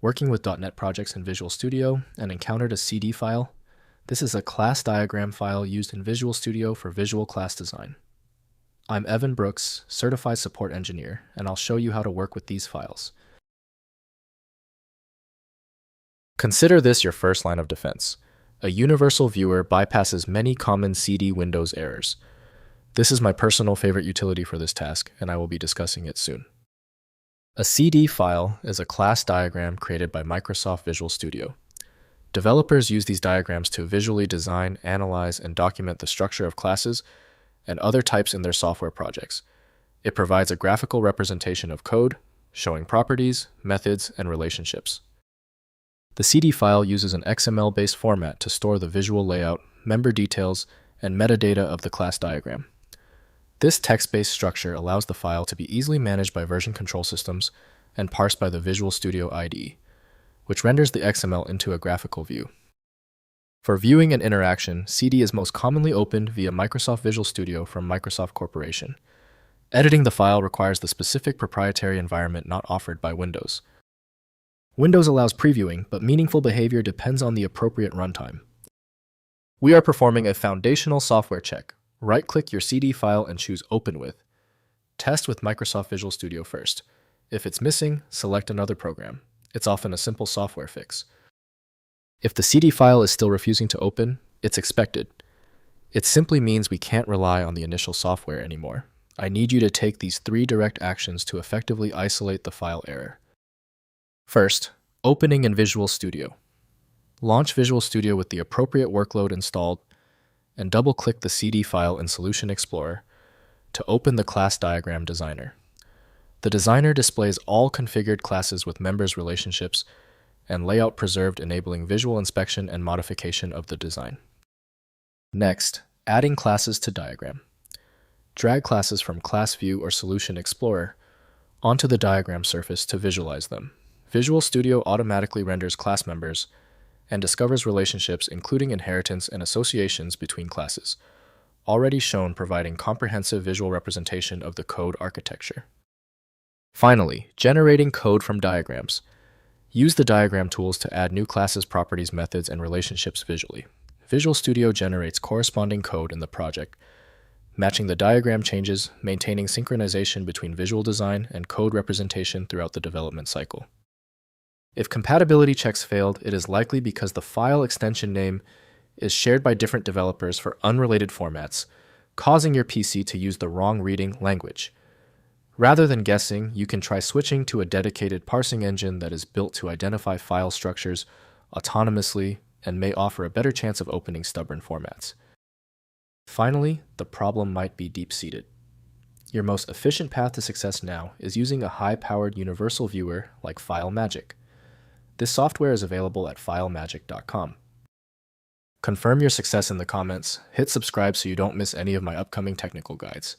working with .NET projects in Visual Studio and encountered a CD file. This is a class diagram file used in Visual Studio for visual class design. I'm Evan Brooks, Certified Support Engineer, and I'll show you how to work with these files. Consider this your first line of defense. A universal viewer bypasses many common CD Windows errors. This is my personal favorite utility for this task, and I will be discussing it soon. A CD file is a class diagram created by Microsoft Visual Studio. Developers use these diagrams to visually design, analyze, and document the structure of classes and other types in their software projects. It provides a graphical representation of code, showing properties, methods, and relationships. The CD file uses an XML-based format to store the visual layout, member details, and metadata of the class diagram. This text-based structure allows the file to be easily managed by version control systems and parsed by the Visual Studio IDE, which renders the XML into a graphical view. For viewing and interaction, CD is most commonly opened via Microsoft Visual Studio from Microsoft Corporation. Editing the file requires the specific proprietary environment not offered by Windows. Windows allows previewing, but meaningful behavior depends on the appropriate runtime. We are performing a foundational software check. Right-click your CD file and choose Open With. Test with Microsoft Visual Studio first. If it's missing, select another program. It's often a simple software fix. If the CD file is still refusing to open, it's expected. It simply means we can't rely on the initial software anymore. I need you to take these 3 direct actions to effectively isolate the file error. First, opening in Visual Studio. Launch Visual Studio with the appropriate workload installed and double-click the CD file in Solution Explorer to open the Class Diagram Designer. The designer displays all configured classes with members relationships and layout preserved, enabling visual inspection and modification of the design. Next, adding classes to diagram. Drag classes from Class View or Solution Explorer onto the diagram surface to visualize them. Visual Studio automatically renders class members and discovers relationships including inheritance and associations between classes, already shown, providing comprehensive visual representation of the code architecture. Finally, generating code from diagrams. Use the diagram tools to add new classes, properties, methods, and relationships visually. Visual Studio generates corresponding code in the project, matching the diagram changes, maintaining synchronization between visual design and code representation throughout the development cycle. If compatibility checks failed, it is likely because the file extension name is shared by different developers for unrelated formats, causing your PC to use the wrong reading language. Rather than guessing, you can try switching to a dedicated parsing engine that is built to identify file structures autonomously and may offer a better chance of opening stubborn formats. Finally, the problem might be deep-seated. Your most efficient path to success now is using a high-powered universal viewer like FileMagick. This software is available at filemagick.com. Confirm your success in the comments, hit subscribe so you don't miss any of my upcoming technical guides.